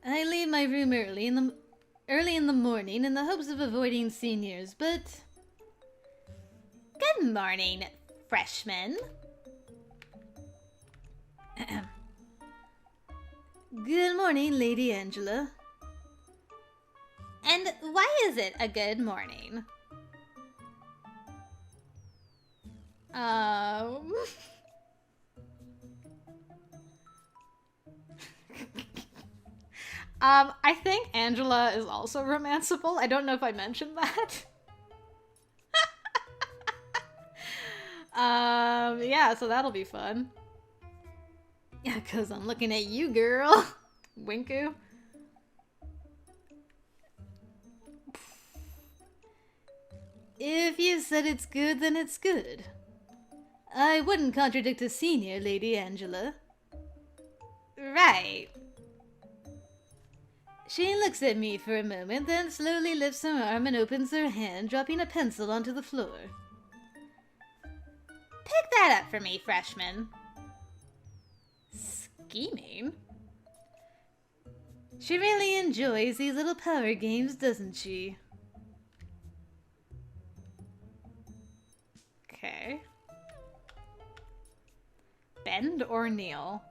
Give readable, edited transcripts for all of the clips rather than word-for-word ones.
I leave my room early in the morning in the hopes of avoiding seniors, but... Good morning, freshman. Good morning, Lady Angela. And why is it a good morning? I think Angela is also romanceable. I don't know if I mentioned that. Yeah, so that'll be fun. Yeah, 'cause I'm looking at you, girl. Winku. If you said it's good, then it's good. I wouldn't contradict a senior, Lady Angela. Right. She looks at me for a moment, then slowly lifts her arm and opens her hand, dropping a pencil onto the floor. Pick that up for me, freshman. Scheming? She really enjoys these little power games, doesn't she? Okay. Bend or kneel?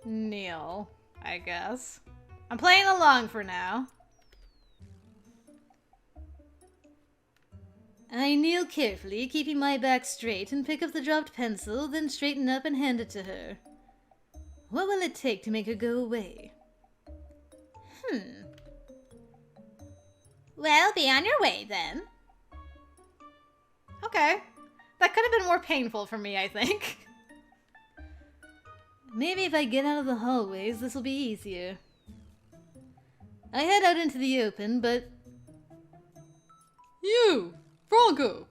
Kneel, I guess. I'm playing along for now. I kneel carefully, keeping my back straight, and pick up the dropped pencil, then straighten up and hand it to her. What will it take to make her go away? Well, be on your way then. Okay. That could have been more painful for me, I think. Maybe if I get out of the hallways, this will be easier. I head out into the open, but... You! Franco!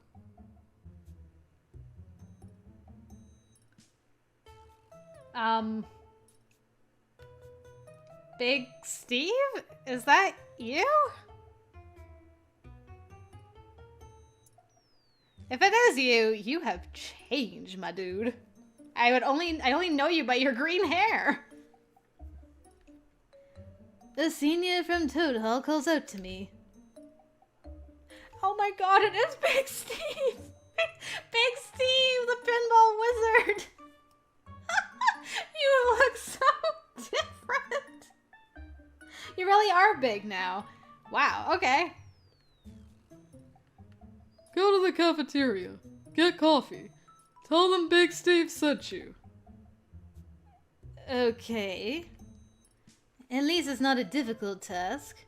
Big Steve? Is that you? If it is you, you have changed, my dude. I only know you by your green hair. a senior from Toad Hall calls out to me. Oh my god, it is Big Steve! Big Steve, the pinball wizard! You look so different! You really are big now. Wow, okay. Go to the cafeteria. Get coffee. Tell them Big Steve sent you. Okay. At least it's not a difficult task.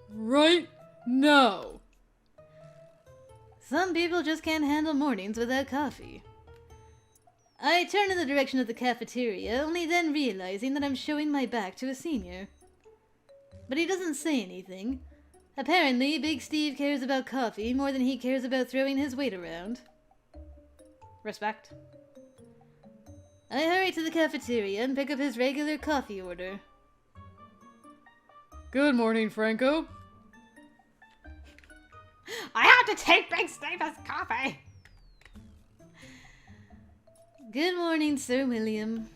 Right now. Some people just can't handle mornings without coffee. I turn in the direction of the cafeteria, only then realizing that I'm showing my back to a senior. But he doesn't say anything. Apparently, Big Steve cares about coffee more than he cares about throwing his weight around. Respect. I hurry to the cafeteria and pick up his regular coffee order. Good morning, Franco. I have to take Big Steve's coffee! Good morning, Sir William.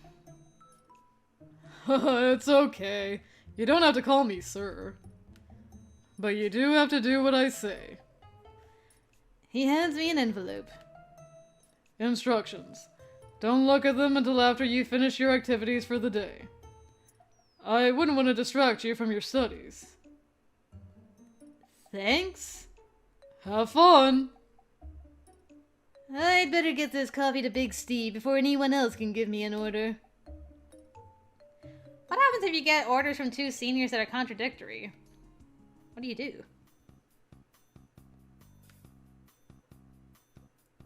It's okay. You don't have to call me sir. But you do have to do what I say. He hands me an envelope. Instructions. Don't look at them until after you finish your activities for the day. I wouldn't want to distract you from your studies. Thanks. Have fun! I'd better get this coffee to Big Steve before anyone else can give me an order. What happens if you get orders from two seniors that are contradictory? What do you do?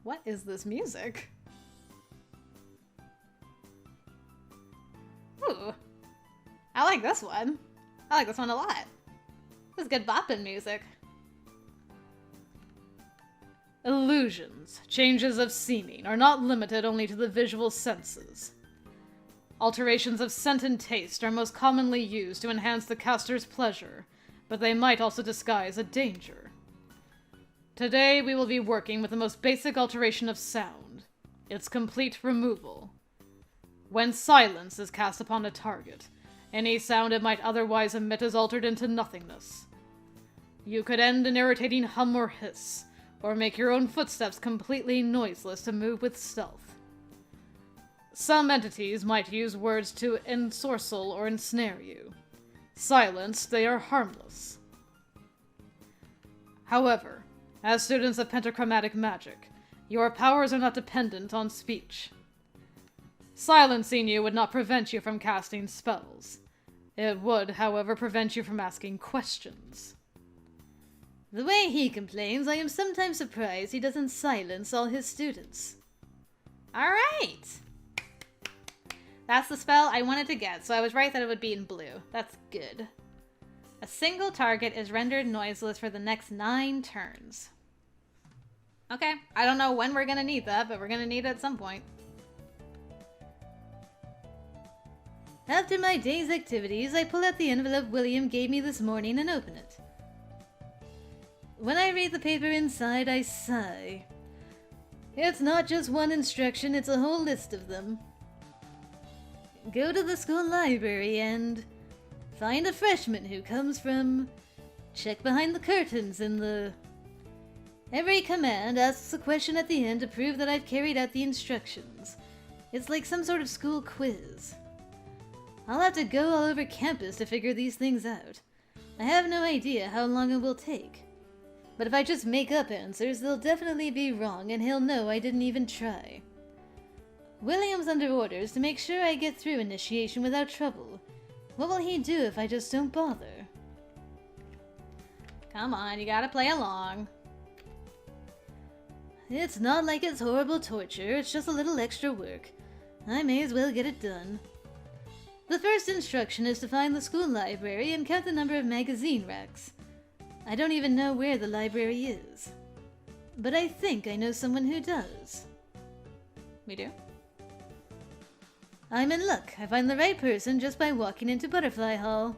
What is this music? Ooh. I like this one. I like this one a lot. This is good bopping music. Illusions, changes of seeming, are not limited only to the visual senses. Alterations of scent and taste are most commonly used to enhance the caster's pleasure, but they might also disguise a danger. Today we will be working with the most basic alteration of sound, its complete removal. When silence is cast upon a target, Any sound it might otherwise emit is altered into nothingness. You could end an irritating hum or hiss, or make your own footsteps completely noiseless to move with stealth. Some entities might use words to ensorcel or ensnare you. Silenced, they are harmless. However, as students of pentachromatic magic, your powers are not dependent on speech. Silencing you would not prevent you from casting spells. It would, however, prevent you from asking questions. The way he complains, I am sometimes surprised he doesn't silence all his students. Alright! That's the spell I wanted to get, so I was right that it would be in blue. That's good. A single target is rendered noiseless for the next 9 turns. Okay, I don't know when we're gonna need that, but we're gonna need it at some point. After my day's activities, I pull out the envelope William gave me this morning and open it. When I read the paper inside, I sigh. It's not just one instruction, it's a whole list of them. Go to the school library and find a freshman who comes from... Check behind the curtains in the... Every command asks a question at the end to prove that I've carried out the instructions. It's like some sort of school quiz. I'll have to go all over campus to figure these things out. I have no idea how long it will take. But if I just make up answers, they'll definitely be wrong and he'll know I didn't even try. William's under orders to make sure I get through initiation without trouble. What will he do if I just don't bother? Come on, you gotta play along. It's not like it's horrible torture, it's just a little extra work. I may as well get it done. The first instruction is to find the school library and count the number of magazine racks. I don't even know where the library is. But I think I know someone who does. We do? I'm in luck. I find the right person just by walking into Butterfly Hall.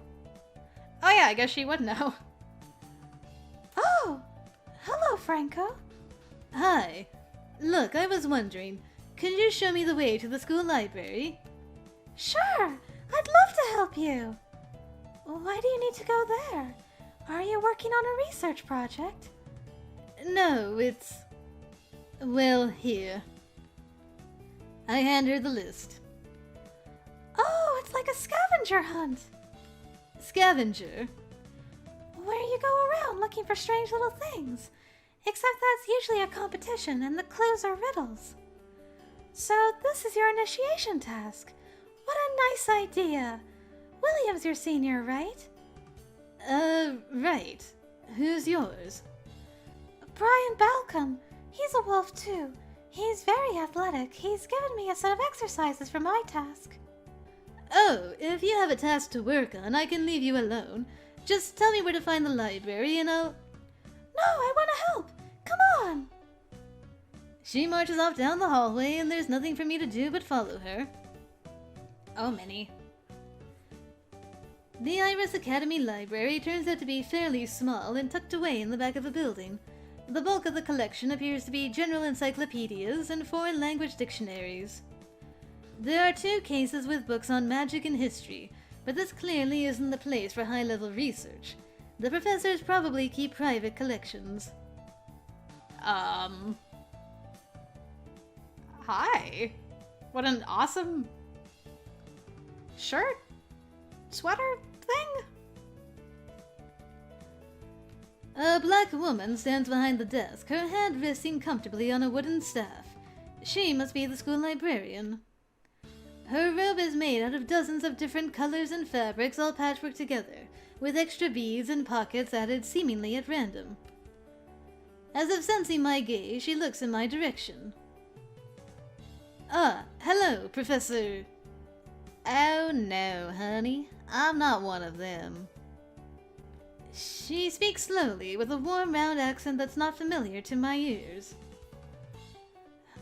Oh yeah, I guess she would know. Oh! Hello, Franco. Hi. Look, I was wondering, could you show me the way to the school library? Sure! I'd love to help you! Why do you need to go there? Are you working on a research project? No, it's... Well, here. I hand her the list. Oh, it's like a scavenger hunt! Scavenger? Where you go around looking for strange little things. Except that's usually a competition and the clues are riddles. So this is your initiation task. What a nice idea. William's your senior, right? Right. Who's yours? Brian Balcom. He's a wolf too. He's very athletic. He's given me a set of exercises for my task. Oh, if you have a task to work on, I can leave you alone. Just tell me where to find the library and I'll... No, I want to help. Come on. She marches off down the hallway and there's nothing for me to do but follow her. Oh, Minnie. The Iris Academy Library turns out to be fairly small and tucked away in the back of a building. The bulk of the collection appears to be general encyclopedias and foreign language dictionaries. There are 2 cases with books on magic and history, but this clearly isn't the place for high-level research. The professors probably keep private collections. Hi. What an awesome shirt? Sweater thing? A black woman stands behind the desk, her hand resting comfortably on a wooden staff. She must be the school librarian. Her robe is made out of dozens of different colors and fabrics all patchworked together, with extra beads and pockets added seemingly at random. As if sensing my gaze, she looks in my direction. Ah, hello, Professor... Oh no, honey. I'm not one of them. She speaks slowly, with a warm, round accent that's not familiar to my ears.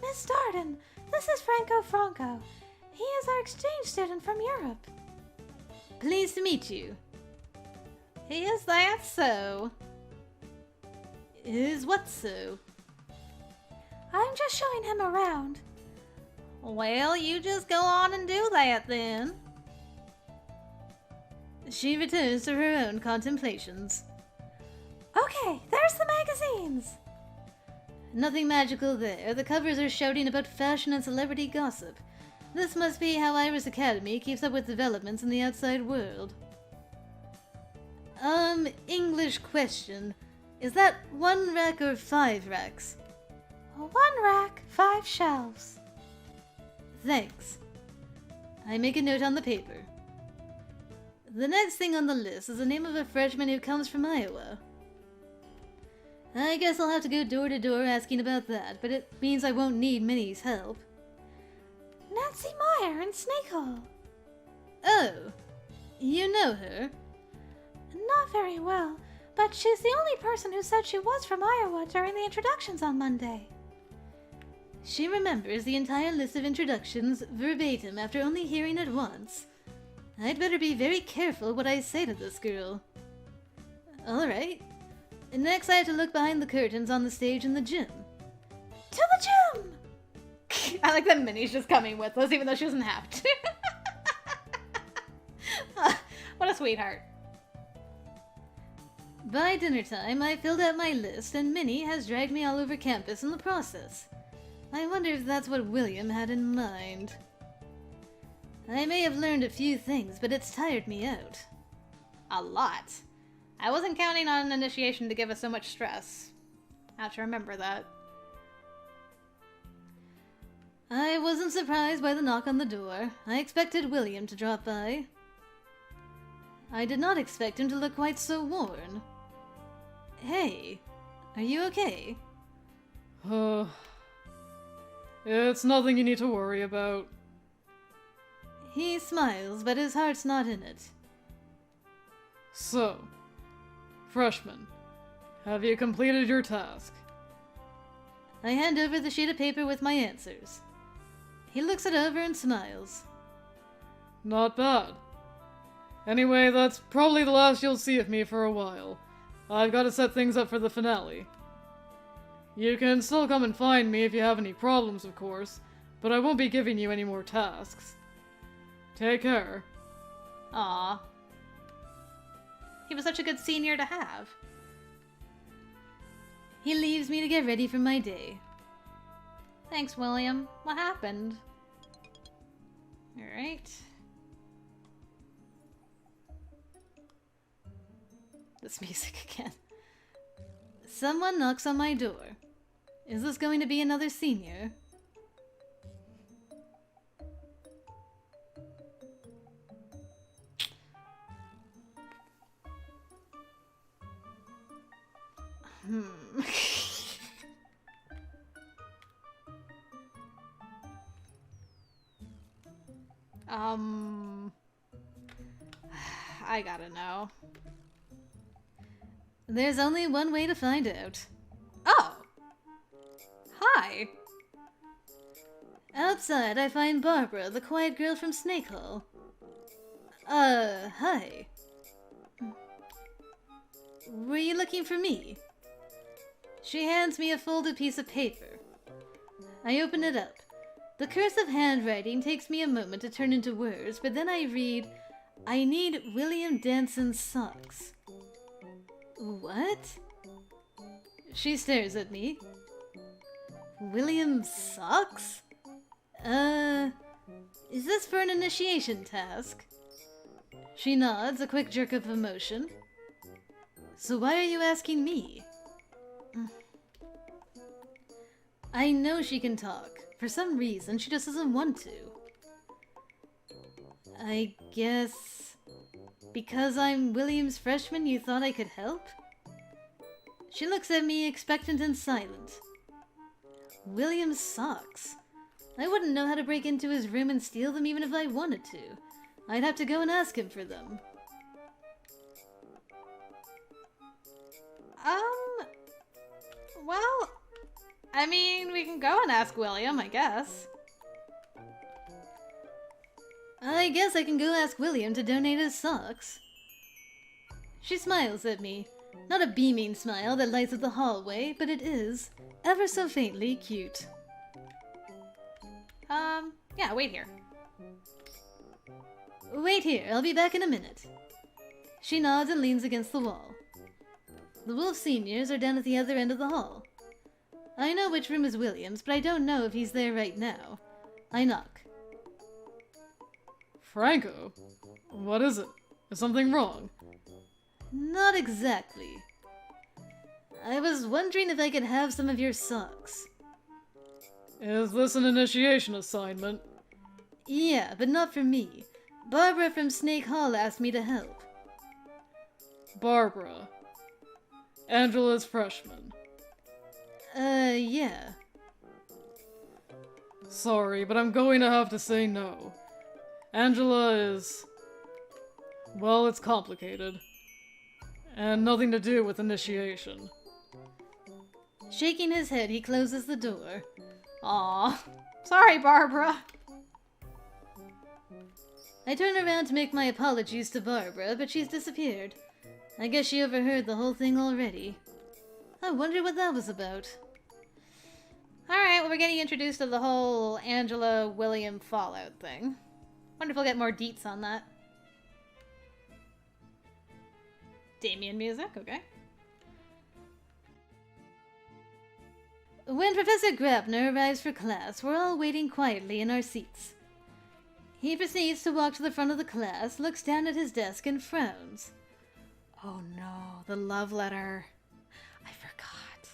Miss Darden, this is Franco. He is our exchange student from Europe. Pleased to meet you. Is that so? Is what so? I'm just showing him around. Well, you just go on and do that then. She returns to her own contemplations. Okay, there's the magazines. Nothing magical there. The covers are shouting about fashion and celebrity gossip. This must be how Iris Academy keeps up with developments in the outside world. English question. Is that 1 rack or 5 racks? 1 rack, 5 shelves. Thanks. I make a note on the paper. The next thing on the list is the name of a freshman who comes from Iowa. I guess I'll have to go door to door asking about that, but it means I won't need Minnie's help. Nancy Meyer in Snake Hole. Oh, you know her? Not very well, but she's the only person who said she was from Iowa during the introductions on Monday. She remembers the entire list of introductions verbatim after only hearing it once. I'd better be very careful what I say to this girl. Alright. Next I have to look behind the curtains on the stage in the gym. To the gym! I like that Minnie's just coming with us, even though she doesn't have to. What a sweetheart. By dinner time, I filled out my list, and Minnie has dragged me all over campus in the process. I wonder if that's what William had in mind. I may have learned a few things, but it's tired me out. A lot. I wasn't counting on initiation to give us so much stress. I have to remember that. I wasn't surprised by the knock on the door. I expected William to drop by. I did not expect him to look quite so worn. Hey, are you okay? It's nothing you need to worry about. He smiles, but his heart's not in it. So, freshman, have you completed your task? I hand over the sheet of paper with my answers. He looks it over and smiles. Not bad. Anyway, that's probably the last you'll see of me for a while. I've got to set things up for the finale. You can still come and find me if you have any problems, of course, but I won't be giving you any more tasks. Take care. Aw. He was such a good senior to have. He leaves me to get ready for my day. Thanks, William. What happened? Alright. This music again. Someone knocks on my door. Is this going to be another senior? I gotta know. There's only one way to find out. Oh! Hi! Outside, I find Barbara, the quiet girl from Snake Hole. Hi. Were you looking for me? She hands me a folded piece of paper. I open it up. The cursive handwriting takes me a moment to turn into words, but then I read, I need William Danson's socks. What? She stares at me. William's socks? Is this for an initiation task? She nods, a quick jerk of emotion. So why are you asking me? I know she can talk. For some reason, she just doesn't want to. I guess... because I'm William's freshman, you thought I could help? She looks at me, expectant and silent. William's socks. I wouldn't know how to break into his room and steal them even if I wanted to. I'd have to go and ask him for them. Well, I mean, we can go and ask William, I guess. I guess I can go ask William to donate his socks. She smiles at me. Not a beaming smile that lights up the hallway, but it is, ever so faintly, cute. Yeah, wait here. Wait here, I'll be back in a minute. She nods and leans against the wall. The Wolf seniors are down at the other end of the hall. I know which room is William's, but I don't know if he's there right now. I knock. Franco? What is it? Is something wrong? Not exactly. I was wondering if I could have some of your socks. Is this an initiation assignment? Yeah, but not for me. Barbara from Snake Hall asked me to help. Barbara. Angela's freshman. Yeah. Sorry, but I'm going to have to say no. Angela is... well, it's complicated. And nothing to do with initiation. Shaking his head, he closes the door. Aw. Sorry, Barbara. I turn around to make my apologies to Barbara, but she's disappeared. I guess she overheard the whole thing already. I wonder what that was about. Alright, well, we're getting introduced to the whole Angela-William fallout thing. Wonder if we'll get more deets on that. Damien music, okay. When Professor Grabner arrives for class, we're all waiting quietly in our seats. He proceeds to walk to the front of the class, looks down at his desk, and frowns. Oh no, the love letter. I forgot.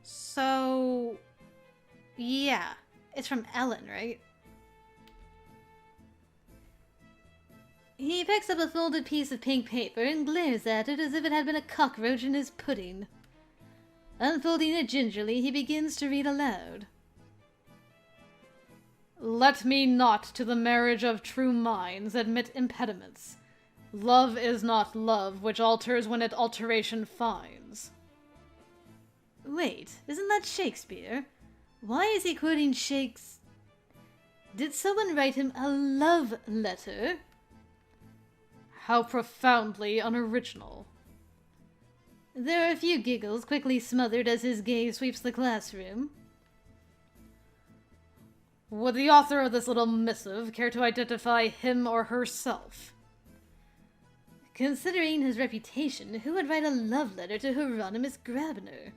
So, yeah, it's from Ellen, right? He picks up a folded piece of pink paper and glares at it as if it had been a cockroach in his pudding. Unfolding it gingerly, he begins to read aloud. Let me not to the marriage of true minds admit impediments. Love is not love, which alters when it alteration finds. Wait, isn't that Shakespeare? Why is he quoting Shakes... Did someone write him a love letter? How profoundly unoriginal. There are a few giggles quickly smothered as his gaze sweeps the classroom. Would the author of this little missive care to identify him or herself? Considering his reputation, who would write a love letter to Hieronymus Grabner?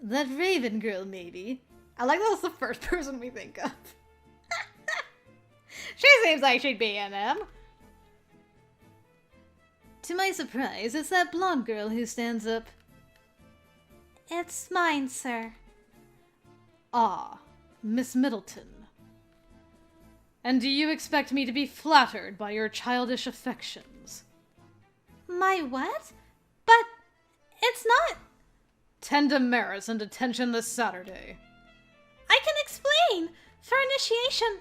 That Raven girl, maybe. I like that was the first person we think of. She seems like she'd be in him. To my surprise, it's that blonde girl who stands up. It's mine, sir. Ah, Miss Middleton. And do you expect me to be flattered by your childish affections? My what? But it's not... 10 demerits and detention this Saturday. I can explain. For initiation...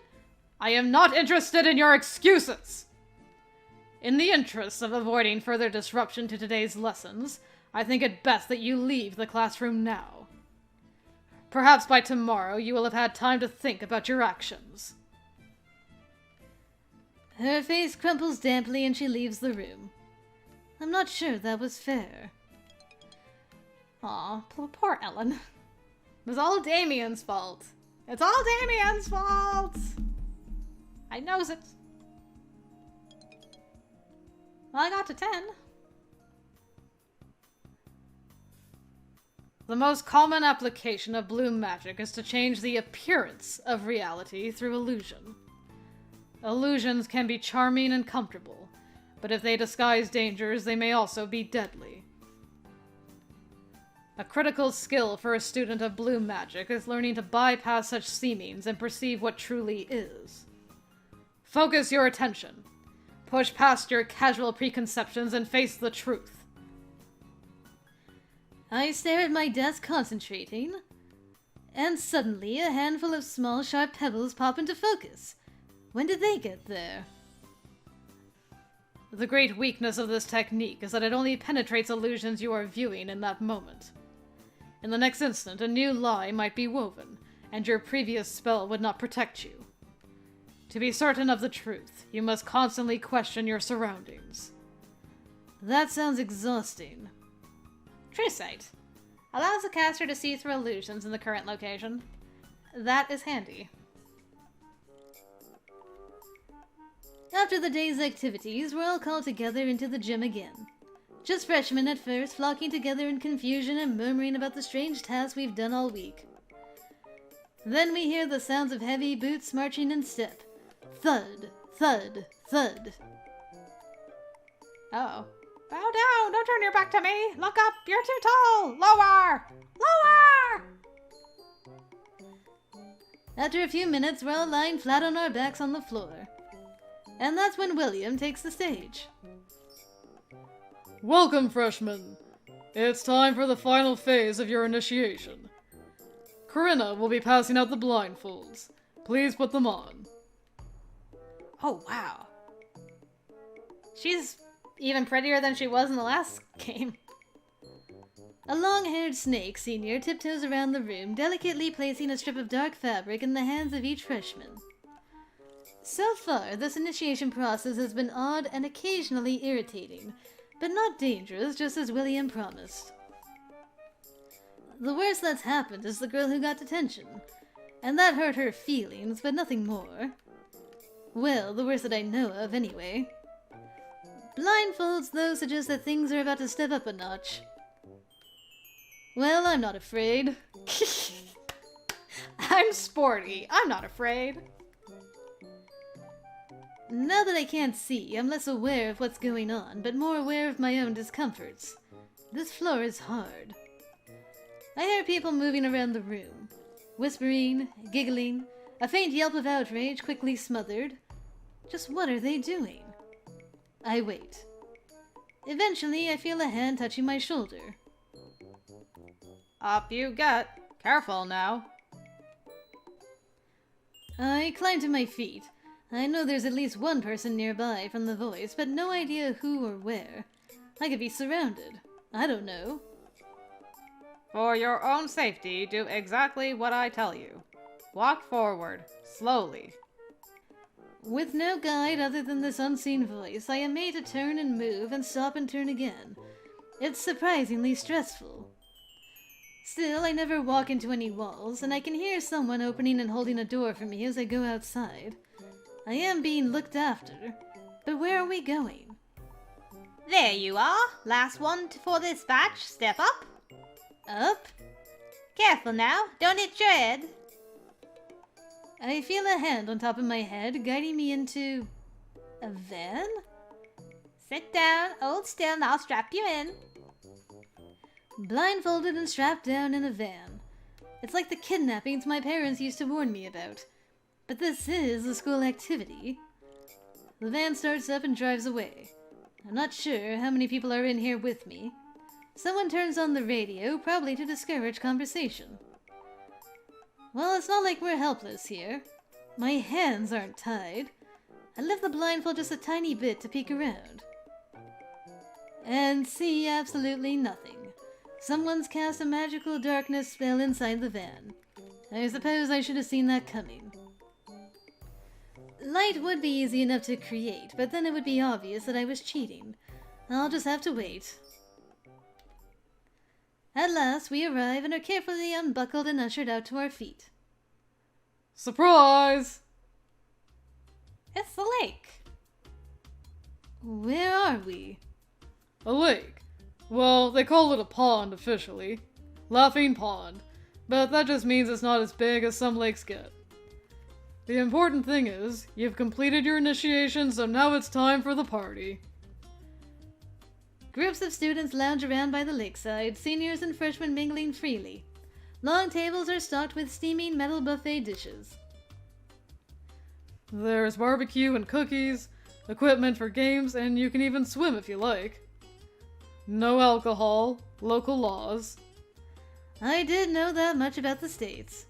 I am not interested in your excuses! In the interest of avoiding further disruption to today's lessons, I think it best that you leave the classroom now. Perhaps by tomorrow you will have had time to think about your actions. Her face crumples damply and she leaves the room. I'm not sure that was fair. Aw, poor Ellen. It was all Damien's fault. It's all Damien's fault! I knows it. Well, I got to 10. The most common application of blue magic is to change the appearance of reality through illusion. Illusions can be charming and comfortable, but if they disguise dangers, they may also be deadly. A critical skill for a student of blue magic is learning to bypass such seemings and perceive what truly is. Focus your attention. Push past your casual preconceptions and face the truth. I stare at my desk concentrating, and suddenly a handful of small sharp pebbles pop into focus. When did they get there? The great weakness of this technique is that it only penetrates illusions you are viewing in that moment. In the next instant, a new lie might be woven, and your previous spell would not protect you. To be certain of the truth, you must constantly question your surroundings. That sounds exhausting. True sight. Allows the caster to see through illusions in the current location. That is handy. After the day's activities, we're all called together into the gym again. Just freshmen at first, flocking together in confusion and murmuring about the strange tasks we've done all week. Then we hear the sounds of heavy boots marching in step. Thud, thud, thud. Oh. Bow down! Don't turn your back to me! Look up! You're too tall! Lower! Lower! After a few minutes, we're all lying flat on our backs on the floor. And that's when William takes the stage. Welcome, freshmen. It's time for the final phase of your initiation. Corinna will be passing out the blindfolds. Please put them on. Oh, wow. She's even prettier than she was in the last game. A long-haired snake senior tiptoes around the room, delicately placing a strip of dark fabric in the hands of each freshman. So far, this initiation process has been odd and occasionally irritating, but not dangerous, just as William promised. The worst that's happened is the girl who got detention, and that hurt her feelings, but nothing more. Well, the worst that I know of, anyway. Blindfolds, though, suggest that things are about to step up a notch. Well, I'm not afraid. I'm sporty. I'm not afraid. Now that I can't see, I'm less aware of what's going on, but more aware of my own discomforts. This floor is hard. I hear people moving around the room. Whispering, giggling, a faint yelp of outrage quickly smothered. Just what are they doing? I wait. Eventually, I feel a hand touching my shoulder. Up you get. Careful now. I climb to my feet. I know there's at least one person nearby from the voice, but no idea who or where. I could be surrounded. I don't know. For your own safety, do exactly what I tell you. Walk forward, slowly. With no guide other than this unseen voice, I am made to turn and move and stop and turn again. It's surprisingly stressful. Still, I never walk into any walls, and I can hear someone opening and holding a door for me as I go outside. I am being looked after, but where are we going? There you are. Last one for this batch. Step up. Up? Careful now. Don't hit your head. I feel a hand on top of my head, guiding me into a van? Sit down. Hold still and I'll strap you in. Blindfolded and strapped down in a van. It's like the kidnappings my parents used to warn me about. But this is a school activity. The van starts up and drives away. I'm not sure how many people are in here with me. Someone turns on the radio, probably to discourage conversation. Well, it's not like we're helpless here. My hands aren't tied. I lift the blindfold just a tiny bit to peek around. And see absolutely nothing. Someone's cast a magical darkness spell inside the van. I suppose I should have seen that coming. Light would be easy enough to create, but then it would be obvious that I was cheating. I'll just have to wait. At last, we arrive and are carefully unbuckled and ushered out to our feet. Surprise! It's the lake. Where are we? A lake. Well, they call it a pond officially. Laughing Pond. But that just means it's not as big as some lakes get. The important thing is, you've completed your initiation, so now it's time for the party. Groups of students lounge around by the lakeside, seniors and freshmen mingling freely. Long tables are stocked with steaming metal buffet dishes. There's barbecue and cookies, equipment for games, and you can even swim if you like. No alcohol, local laws. I did know that much about the States.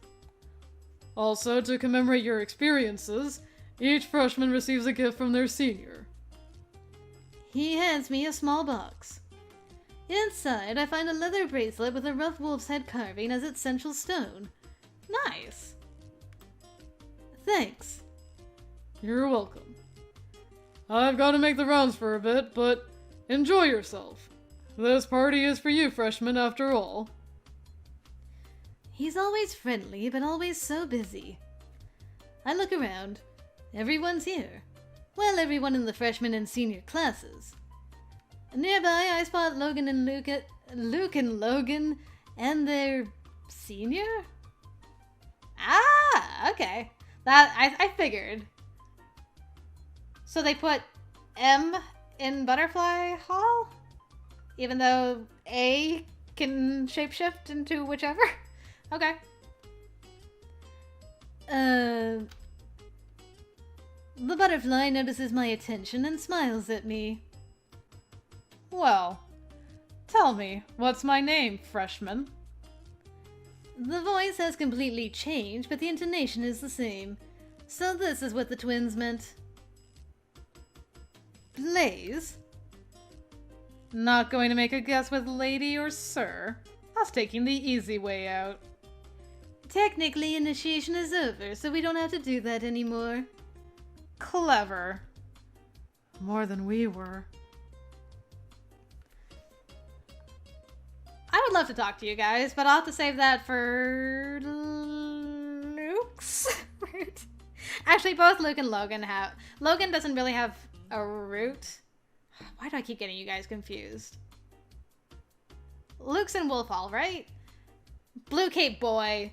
Also, to commemorate your experiences, each freshman receives a gift from their senior. He hands me a small box. Inside, I find a leather bracelet with a rough wolf's head carving as its central stone. Nice. Thanks. You're welcome. I've got to make the rounds for a bit, but enjoy yourself. This party is for you, freshmen, after all. He's always friendly, but always so busy. I look around. Everyone's here. Well, everyone in the freshman and senior classes. Nearby, I spot Luke and Logan, and their senior? Ah, okay. That I figured. So they put M in Butterfly Hall? Even though A can shapeshift into whichever? Okay. The butterfly notices my attention and smiles at me. Well, tell me, what's my name, freshman? The voice has completely changed, but the intonation is the same. So this is what the twins meant. Blaze? Not going to make a guess with lady or sir. I was taking the easy way out. Technically, initiation is over, so we don't have to do that anymore. Clever. More than we were. I would love to talk to you guys, but I'll have to save that for Luke's route. Actually, both Luke and Logan have. Logan doesn't really have a route. Why do I keep getting you guys confused? Luke's in Wolf Hall, right? Blue Cape Boy.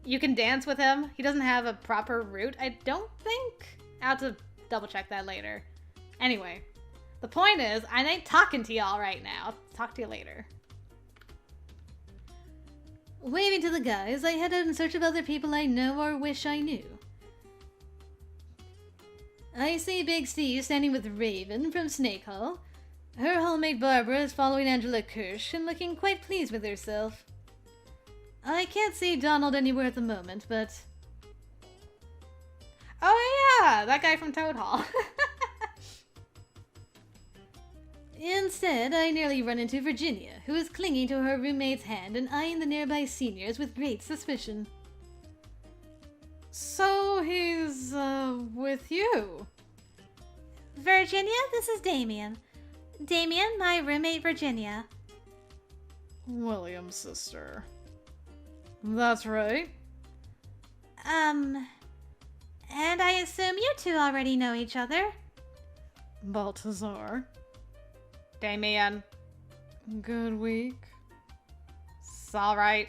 You can dance with him. He doesn't have a proper route, I don't think. I'll have to double check that later. Anyway, the point is, I ain't talking to y'all right now. I'll talk to you later. Waving to the guys, I head out in search of other people I know or wish I knew. I see Big Steve standing with Raven from Snake Hall. Her hallmate Barbara is following Angela Kirsch and looking quite pleased with herself. I can't see Donald anywhere at the moment, but... Oh yeah, that guy from Toad Hall. Instead, I nearly run into Virginia, who is clinging to her roommate's hand and eyeing the nearby seniors with great suspicion. So he's, with you? Virginia, this is Damien. Damien, my roommate Virginia. William's sister. That's right. And I assume you two already know each other. Balthazar. Damien. Good week. It's alright.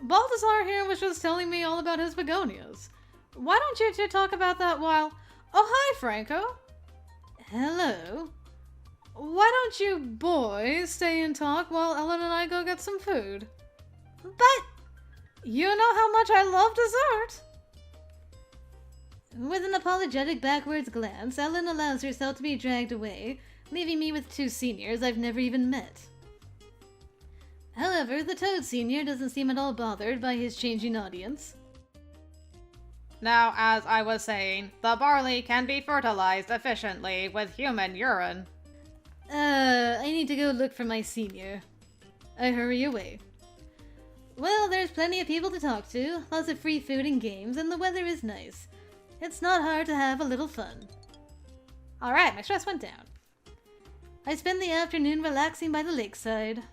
Balthazar here was just telling me all about his begonias. Why don't you two talk about that while... Oh, hi, Franco. Hello. Why don't you boys stay and talk while Ellen and I go get some food? But You know how much I love dessert. With an apologetic backwards glance, Ellen allows herself to be dragged away, leaving me with two seniors I've never even met. However, the Toad Senior doesn't seem at all bothered by his changing audience. Now, as I was saying, the barley can be fertilized efficiently with human urine. I need to go look for my senior. I hurry away. Well, there's plenty of people to talk to, lots of free food and games, and the weather is nice. It's not hard to have a little fun. Alright, my stress went down. I spend the afternoon relaxing by the lakeside.